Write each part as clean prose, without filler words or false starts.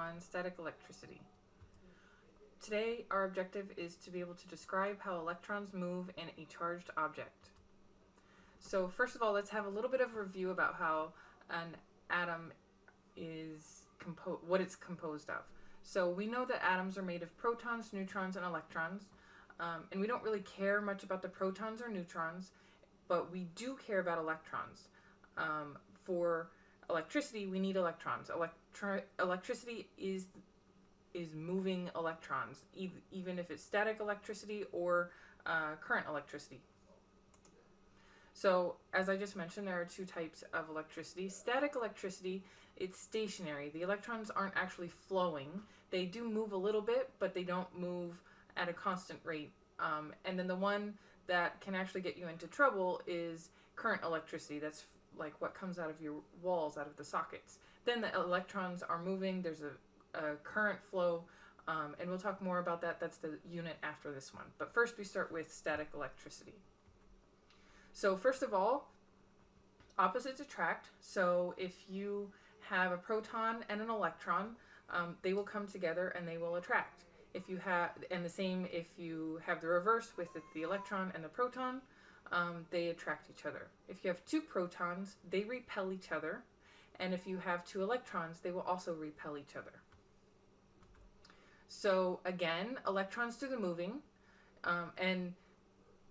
On static electricity. Today, our objective is to be able to describe how electrons move in a charged object. So first of all, let's have a little bit of a review about how an atom is what it's composed of. So we know that atoms are made of protons, neutrons, and electrons, and we don't really care much about the protons or neutrons, but we do care about electrons. For electricity, we need electrons. Electricity is moving electrons, even if it's static electricity or current electricity. So, as I just mentioned, there are two types of electricity. Static electricity, it's stationary. The electrons aren't actually flowing. They do move a little bit, but they don't move at a constant rate. And then the one that can actually get you into trouble is current electricity. That's like what comes out of your walls, out of the sockets. Then the electrons are moving. There's a current flow, and we'll talk more about that. That's the unit after this one. But first we start with static electricity. So first of all, opposites attract. So if you have a proton and an electron, they will come together and they will attract. If you have, and the same if you have the reverse with the electron and the proton, they attract each other. If you have two protons, they repel each other. And if you have two electrons, they will also repel each other. So again, electrons do the moving, and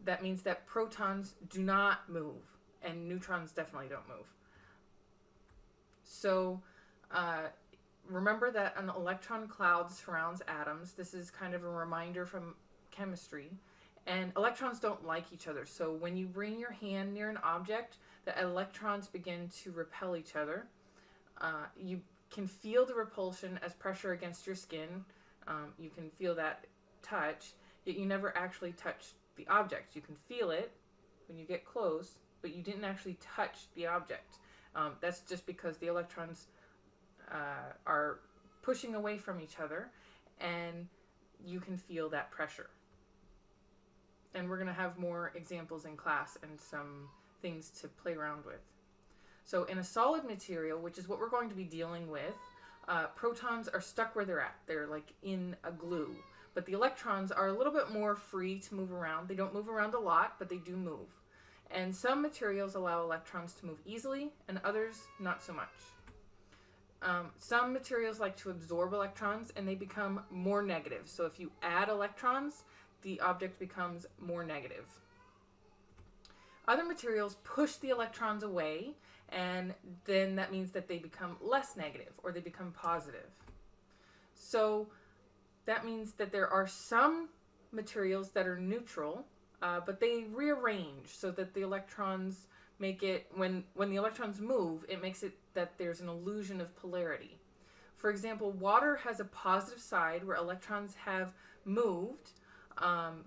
that means that protons do not move, and neutrons definitely don't move. So remember that an electron cloud surrounds atoms. This is kind of a reminder from chemistry. And electrons don't like each other. So when you bring your hand near an object, the electrons begin to repel each other. You can feel the repulsion as pressure against your skin. You can feel that touch, yet you never actually touch the object. You can feel it when you get close, but you didn't actually touch the object. That's just because the electrons are pushing away from each other, and you can feel that pressure. And we're going to have more examples in class and some things to play around with. So in a solid material, which is what we're going to be dealing with, protons are stuck where they're at. They're like in a glue. But the electrons are a little bit more free to move around. They don't move around a lot, but they do move. And some materials allow electrons to move easily, and others not so much. Some materials like to absorb electrons, and they become more negative. So if you add electrons, the object becomes more negative. Other materials push the electrons away, and then that means that they become less negative, or they become positive. So that means that there are some materials that are neutral, but they rearrange so that the electrons make it, when the electrons move, it makes it that there's an illusion of polarity. For example, water has a positive side where electrons have moved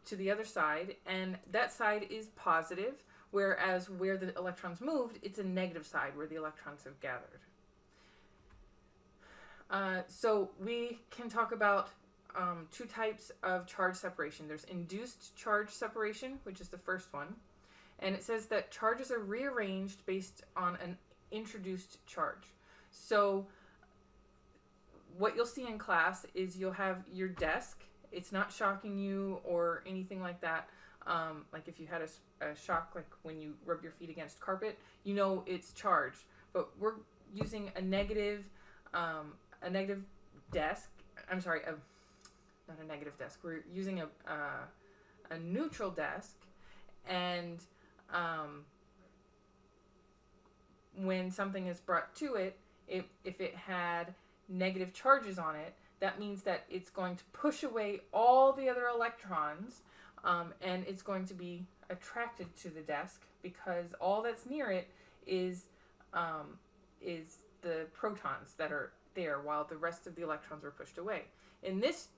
to the other side, and that side is positive, whereas where the electrons moved, it's a negative side where the electrons have gathered. So we can talk about two types of charge separation. There's induced charge separation, which is the first one, and it says that charges are rearranged based on an introduced charge. So what you'll see in class is you'll have your desk. It's not shocking you or anything like that. Like if you had a shock, like when you rub your feet against carpet, you know it's charged. But we're using a negative desk. I'm sorry, not a negative desk. We're using a neutral desk, and when something is brought to it, if it had negative charges on it, that means that it's going to push away all the other electrons, and it's going to be attracted to the desk because all that's near it is the protons that are there, while the rest of the electrons are pushed away. In this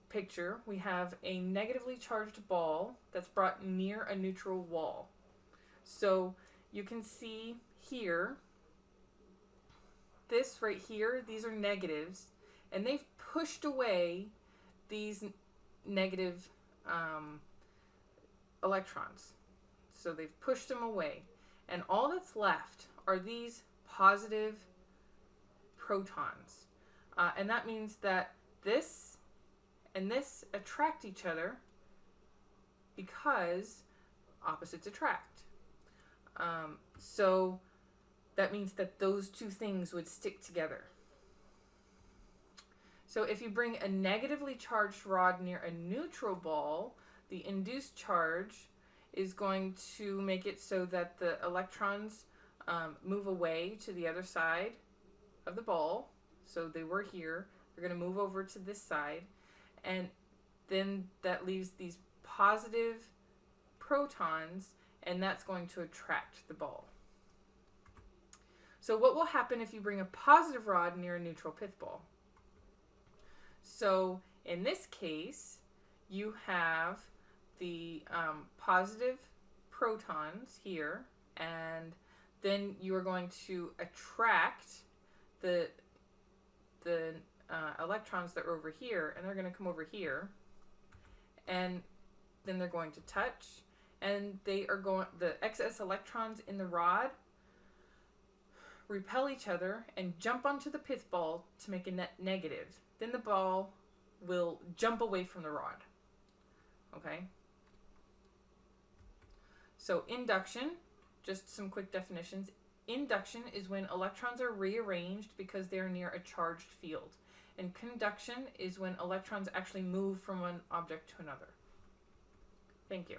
picture, we have a negatively charged ball that's brought near a neutral wall. So you can see here, this right here, these are negatives, and they've pushed away these negative electrons. So they've pushed them away. And all that's left are these positive protons. And that means that this and this attract each other because opposites attract. So that means that those two things would stick together. So if you bring a negatively charged rod near a neutral ball, the induced charge is going to make it so that the electrons move away to the other side of the ball. So they were here. They're going to move over to this side. And then that leaves these positive protons, and that's going to attract the ball. So what will happen if you bring a positive rod near a neutral pith ball? So in this case, you have the positive protons here, and then you are going to attract the electrons that are over here, and they're going to come over here, and then they're going to touch, and the excess electrons in the rod repel each other and jump onto the pith ball to make a net negative. Then the ball will jump away from the rod. Okay? So induction, just some quick definitions. Induction is when electrons are rearranged because they are near a charged field. And conduction is when electrons actually move from one object to another. Thank you.